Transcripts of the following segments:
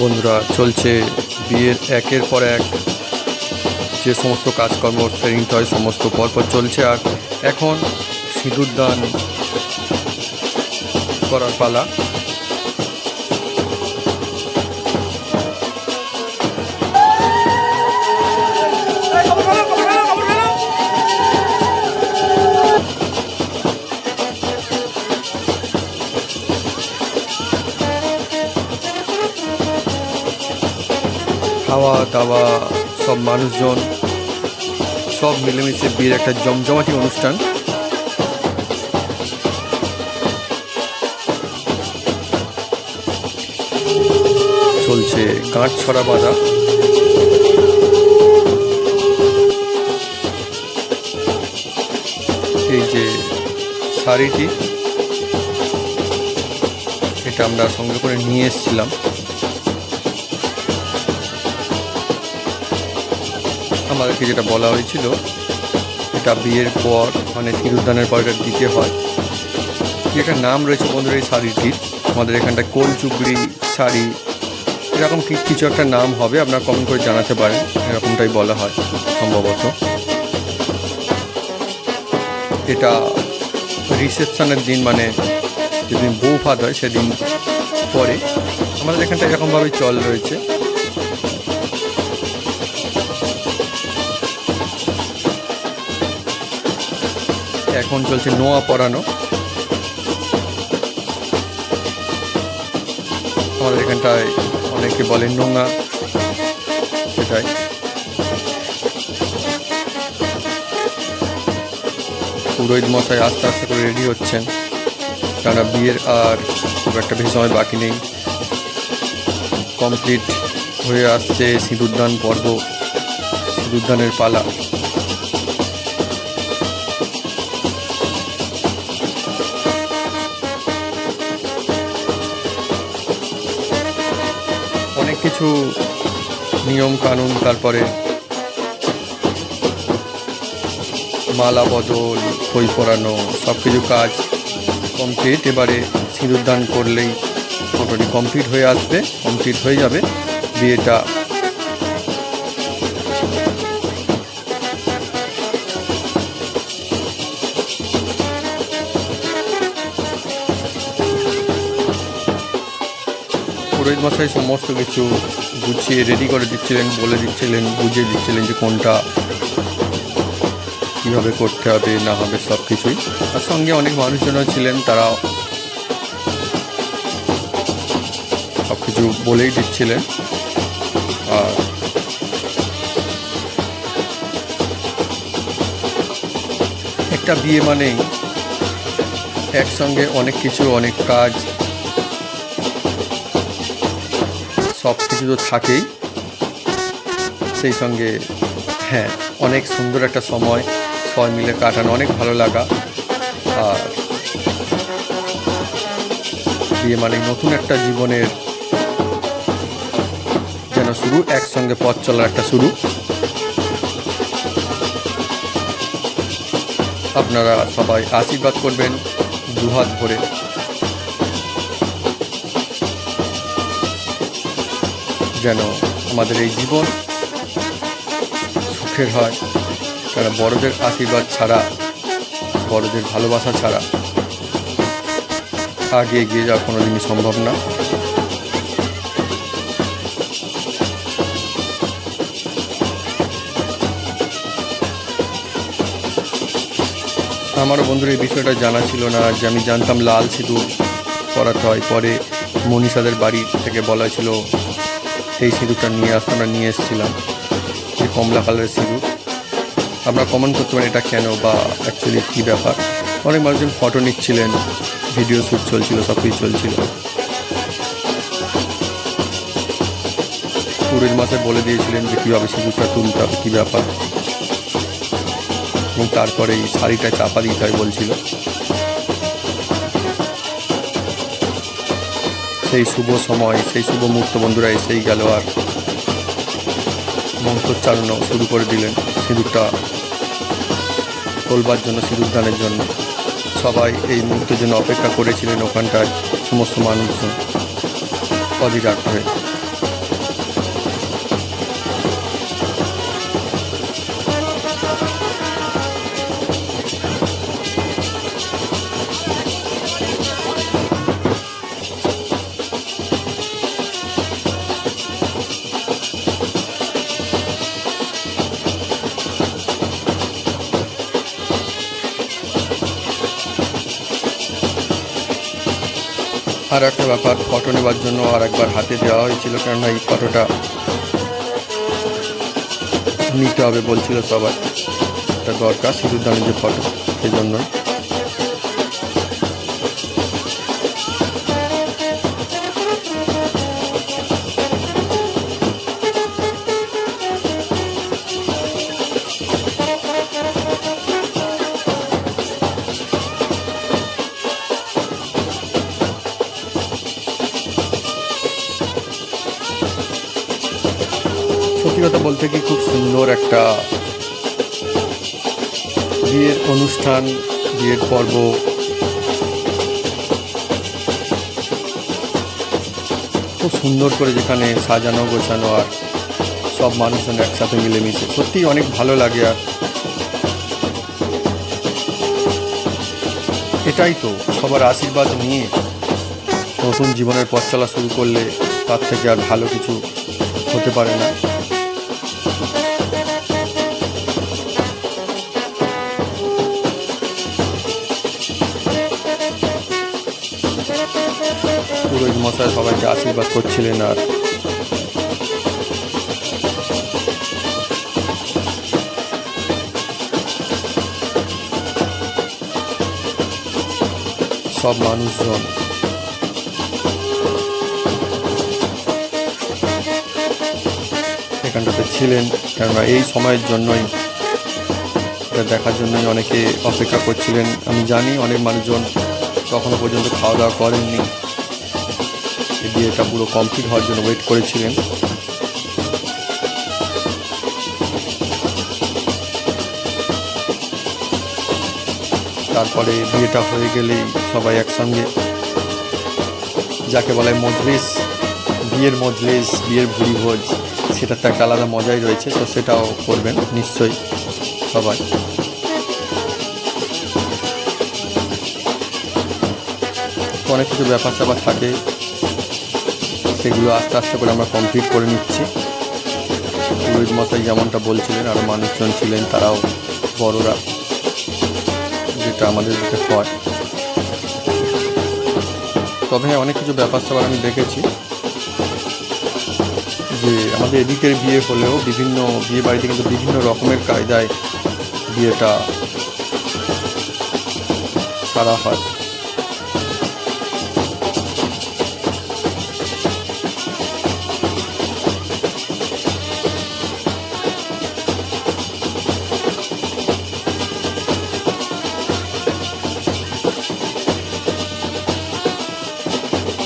বন্ধুরা, চলছে বিয়ের একের পর এক যে সমস্ত কাজকর্ম সেরে নিতে হয় সমস্ত পরপর চলছে। আর এখন সিঁদুরদান করার পালা। খাওয়া দাওয়া, সব মানুষজন সব মিলেমিশে বিয়ের একটা জমজমাটি অনুষ্ঠান। চলছে গাঁট ছড়া বাঁধা। এই যে শাড়িটি, এটা আমরা সঙ্গে করে নিয়ে এসেছিলাম। আমাদেরকে যেটা বলা হয়েছিল, এটা বিয়ের পর মানে সিঁদুরদানের পর এটা দিতে হয়। একটা নাম রয়েছে বন্ধুরা এই শাড়িটির, আমাদের এখানটায় কোলচুবড়ি শাড়ি এরকম কিছু একটা নাম হবে, আপনারা কমেন্ট করে জানাতে পারেন। এরকমটাই বলা হয় সম্ভবত। এটা রিসেপশনের দিন, মানে যেদিন বউ ভাত হয় সেদিন পরে আমাদের এখানটা এরকমভাবেই চল রয়েছে। এখন চলছে নোয়া পরানো। আমাদের এখানটায় অনেকে বলে নোঙা, সেটাই। পুরোহিত মশাই আস্তে আস্তে করে রেডি হচ্ছেন, কেননা বিয়ের আর খুব একটা বেশি সময় বাকি নেই। কমপ্লিট হয়ে আসছে সিঁদুরদান পর্ব, সিঁদুরদানের পালা। অনেক কিছু নিয়ম কানুন, তারপরে মালা বদল, খই পরানো, সব কিছু কাজ কমপ্লিট। এবারে সিঁদুরদান করলেই মোটামুটি কমপ্লিট হয়ে আসবে, কমপ্লিট হয়ে যাবে বিয়েটা। পুরোহিত মশাই সমস্ত কিছু গুছিয়ে রেডি করে দিচ্ছিলেন, বলে দিচ্ছিলেন, বুঝিয়ে দিচ্ছিলেন যে কোনটা কীভাবে করতে হবে না হবে সব কিছুই। আর সঙ্গে অনেক মানুষজনও ছিলেন, তারা সব কিছু বলেই দিচ্ছিলেন। আর একটা বিয়ে মানেই একসঙ্গে অনেক কিছু, অনেক কাজ, সব কিছু তো থাকেই। সেই সঙ্গে হ্যাঁ, অনেক সুন্দর একটা সময় সবাই মিলে কাটানো, অনেক ভালো লাগা। আর বিয়ে মানে নতুন একটা জীবনের যেন শুরু, একসঙ্গে পথ চলার একটা শুরু। আপনারা সবাই আশীর্বাদ করবেন দুহাত ভরে, যেন আমাদের এই জীবন সুখের হয়। কারণ বড়দের আশীর্বাদ ছাড়া, বড়দের ভালোবাসা ছাড়া আগে এগিয়ে যাওয়া কোনোদিনই সম্ভব না। আমারও বন্ধুর এই বিষয়টা জানা ছিল না, যে আমি জানতাম লাল সিঁদুর পরাতে হয়। পরে মনীষাদের বাড়ি থেকে বলা ছিল এই সিঁদুরটা নিয়ে আসতে, আমরা নিয়ে এসেছিলাম, যে কমলা কালারের সিঁদুর। আপনারা কমেন্ট করতে পারেন এটা কেন বা অ্যাকচুয়ালি কী ব্যাপার। অনেক মানুষজন ফটো নিচ্ছিলেন, ভিডিও শ্যুট চলছিল, সব কিছু চলছিল। পুরোহিত মাসে বলে দিয়েছিলেন যে কীভাবে সিঁদুরটা তুলতে হবে, কী ব্যাপার, এবং তারপরে এই শাড়িটা চাপা দিতে হয় বলছিল। সেই শুভ সময়, সেই শুভ মুহূর্ত বন্ধুরা এসেই গেল। আর মন্ত্রোচ্চারণও শুরু করে দিলেন সিঁদুরটা তোলবার জন্য, সিঁদুরদানের জন্য। সবাই এই মুহূর্তের জন্য অপেক্ষা করেছিলেন ওখানটায়, সমস্ত মানুষজন অধীর আগ্রহে। আর একটা ব্যাপার, ফটো নেবার জন্য আর একবার হাতে দেওয়া হয়েছিল, কেননা এই ফটোটা নিতে হবে বলছিল সবাই, এটা দরকার সিঁদুরদানের যে ফটো, সেই জন্যই। সত্যি কথা বলতে কি, খুব সুন্দর একটা বিয়ের অনুষ্ঠান, বিয়ের পর্ব। খুব সুন্দর করে যেখানে সাজানো গোছানো, আর সব মানুষজন একসাথে মিলেমিশে, সত্যি অনেক ভালো লাগে। আর এটাই তো, সবার আশীর্বাদ নিয়ে নতুন জীবনের পথ চলা শুরু করলে তার থেকে আর ভালো কিছু হতে পারে না। পুরোহিত মশাই সবাইকে আশীর্বাদ করছিলেন, আর সব মানুষজন এখানটাতে ছিলেন, কেননা এই সময়ের জন্যই, এটা দেখার জন্যই অনেকে অপেক্ষা করছিলেন। আমি জানি অনেক মানুষজন তখনও পর্যন্ত খাওয়া দাওয়া করেননি, এই বিয়েটা পুরো কমপ্লিট হওয়ার জন্য ওয়েট করেছিলেন। তারপরে বিয়েটা হয়ে গেলেই সবাই একসঙ্গে, যাকে বলে মজলিস, বিয়ের মজলিস, বিয়ের ভুরি ভোজ, সেটার তো একটা আলাদা মজাই রয়েছে, তো সেটাও করবেন নিশ্চয়ই সবাই। অনেক কিছু ব্যাপার স্যাপার থাকে, সেগুলো আস্তে আস্তে করে আমরা কমপ্লিট করে নিচ্ছি। পুরোহিত মশাই যেমনটা বলছিলেন, আরও মানুষজন ছিলেন, তারাও বড়রা, যেটা আমাদের দিকে হয়। তবে হ্যাঁ, অনেক কিছু ব্যাপার স্যাপার আমি দেখেছি যে আমাদের এদিকের বিয়ে হলেও বিভিন্ন বিয়ে বাড়িতে কিন্তু বিভিন্ন রকমের কায়দায় বিয়েটা সারা হয়।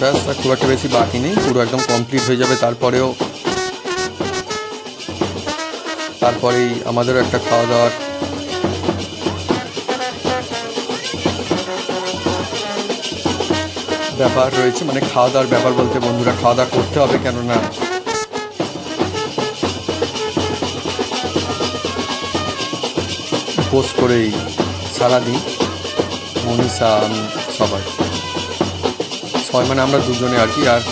ব্যাস, খুব একটা বেশি বাকি নেই, পুরো একদম কমপ্লিট হয়ে যাবে। তারপরেই আমাদেরও একটা খাওয়া দাওয়ার ব্যাপার রয়েছে, মানে খাওয়া দাওয়ার ব্যাপার বলতে বন্ধুরা, খাওয়া দাওয়া করতে হবে, কেননা উপোস করেই সারাদিন মনীষা, আমি সবাই মানে আমরা দুজনে আর কি। আর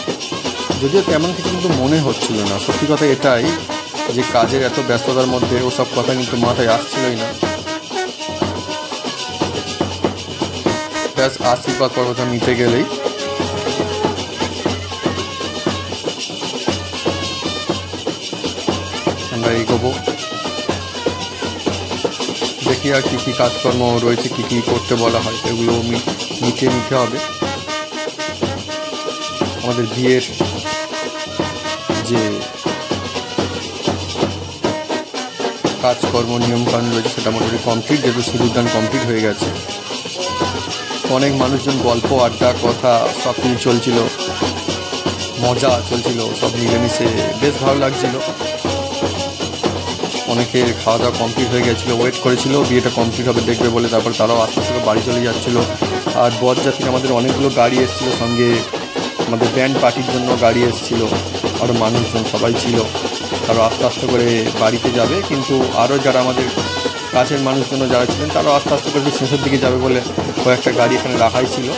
যদিও তেমন কিছু কিন্তু মনে হচ্ছিল না, সত্যি কথা এটাই যে কাজের এত ব্যস্ততার মধ্যে ওসব কথা কিন্তু মাথায় আসছিলই না। ব্যাস, আশীর্বাদ কথা নিতে গেলেই আমরা এগোবো। দেখি আর কী কী কাজকর্ম রয়েছে, কী কী করতে বলা হয়, সেগুলো নিতে হবে। আমাদের বিয়ের যে কাজকর্ম নিয়মকানুন রয়েছে সেটা মোটামুটি কমপ্লিট, যেহেতু সিঁদুরদান কমপ্লিট হয়ে গেছে। অনেক মানুষজন গল্প, আড্ডা, কথা সব কিছু চলছিল, মজা চলছিল, সব মিলেমিশে বেশ ভালো লাগছিল। অনেকের খাওয়া দাওয়া কমপ্লিট হয়ে গেছিলো, ওয়েট করেছিল বিয়েটা কমপ্লিট হবে দেখবে বলে, তারপর তারাও আস্তে আস্তে বাড়ি চলে যাচ্ছিলো। আর বরযাত্রী আমাদের অনেকগুলো গাড়ি এসেছিলো, সঙ্গে আমাদের ব্যান্ড পার্টির জন্য গাড়ি এসেছিলো, আরও মানুষজন সবাই ছিল। আরও আস্তে আস্তে করে বাড়িতে যাবে, কিন্তু আরও যারা আমাদের কাছের মানুষজন যারা ছিলেন তারাও আস্তে আস্তে করে শেষের দিকে যাবে বলে কয়েকটা গাড়ি এখানে রাখাই ছিল।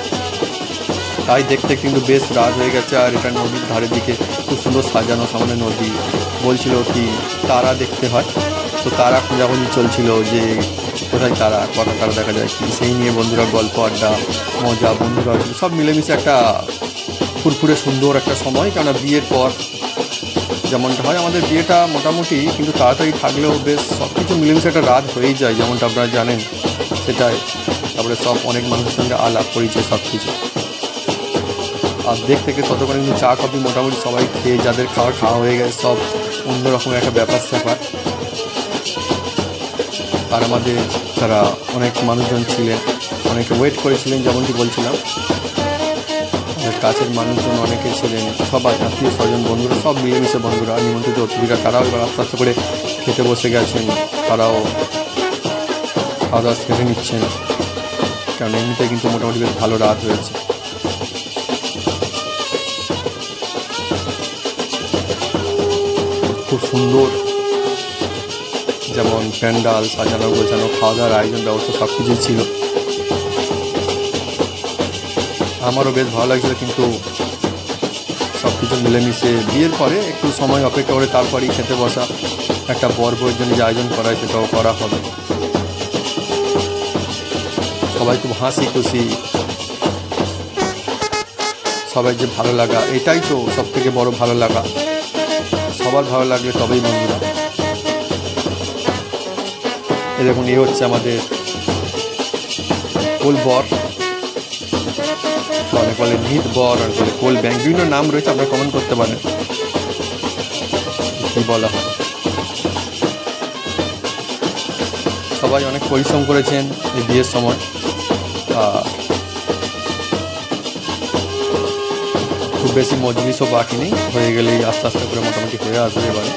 তাই দেখতে কিন্তু বেশ রাত হয়ে গেছে। আর এটা নদীর ধারের দিকে খুব সুন্দর সাজানো, সামনে নদী, বলছিল কি তারা দেখতে হয়, তো তারা খোঁজাখুঁজি চলছিল যে কোথায় তারা, কটা তারা দেখা যায় কি, সেই নিয়ে বন্ধুরা গল্প, আড্ডা, মজা, বন্ধুরা সব মিলেমিশে একটা ফুরফুরে সুন্দর একটা সময়, কেননা বিয়ের পর যেমনটা হয় আমাদের বিয়েটা মোটামুটি কিন্তু তাড়াতাড়ি থাকলেও বেশ সব কিছু মিলেমিশে একটা রাত হয়েই যায়, যেমনটা আপনারা জানেন সেটাই। তারপরে সব অনেক মানুষের সঙ্গে আলাপ পরিচয় সব কিছু, অর্ধেক থেকে ততক্ষণ কিন্তু চা কফি মোটামুটি সবাই খেয়ে, যাদের খাওয়া হয়ে গেছে সব অন্যরকম একটা ব্যাপার স্যাপার। আর আমাদের তারা অনেক মানুষজন ছিলেন, অনেকে ওয়েট করেছিলেন, যেমনটি বলছিলাম আমাদের কাছের মানুষজন অনেকে ছিলেন, সবাই আত্মীয় স্বজন বন্ধুরা সব মিলেমিশে, বন্ধুরা নিমন্ত্রিত অতিথিরা তারাও এবার আস্তে আস্তে করে খেতে বসে গেছেন, তারাও খাওয়া দাওয়া সেরে নিচ্ছেন, কারণ এমনিতে কিন্তু মোটামুটি বেশ ভালো রাত হয়েছে। খুব সুন্দর, যেমন প্যান্ডাল সাজানো গোছানো, খাওয়া দাওয়ার আয়োজন ব্যবস্থা সব কিছুই ছিল। আমারও বেশ ভালো লাগছিল, কিন্তু সব কিছু মিলেমিশে বিয়ের পরে একটু সময় অপেক্ষা করে তারপরেই খেতে বসা, একটা বরের জন্য যে আয়োজন করা হয় সেটাও করা হবে। সবাই খুব হাসি খুশি, সবাই যে ভালো লাগা, এটাই তো সব থেকে বড় ভালো লাগা। সবার ভালো লাগলে তবেই বন্ধুরা। এই দেখুন, এই হচ্ছে আমাদের কোল বর, অনেক বলে নিত বর, আর বলে কোল ব্যাংক, বিভিন্ন নাম রয়েছে, আপনারা কমেন্ট করতে পারেন কি বলা হয়। সবাই অনেক পরিশ্রম করেছেন এই বিয়ের সময়, খুব বেশি মজলিসও বাকি নেই, হয়ে গেলেই আস্তে আস্তে করে মোটামুটি হয়ে আসবে এবারে।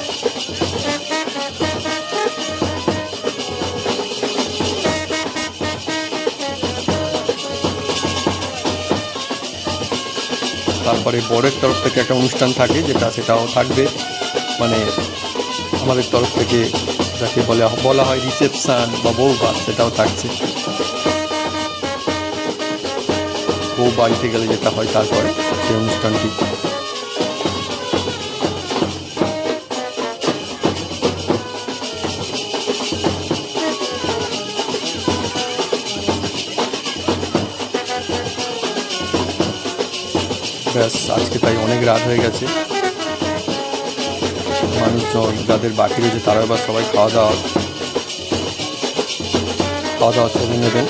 তারপরে বরের তরফ থেকে একটা অনুষ্ঠান থাকে, সেটাও থাকবে, মানে আমাদের তরফ থেকে যাকে বলা হয় রিসেপশন বা বউভাত, সেটাও থাকছে। বউ বাড়িতে গেলে যেটা হয় তারপরে সেই অনুষ্ঠানটি। ব্যাস, আজকে তাই অনেক রাত হয়ে গেছে, মানুষজন যাদের বাকি রয়েছে তারা এবার সবাই খাওয়া দাওয়া সেরে নেবেন।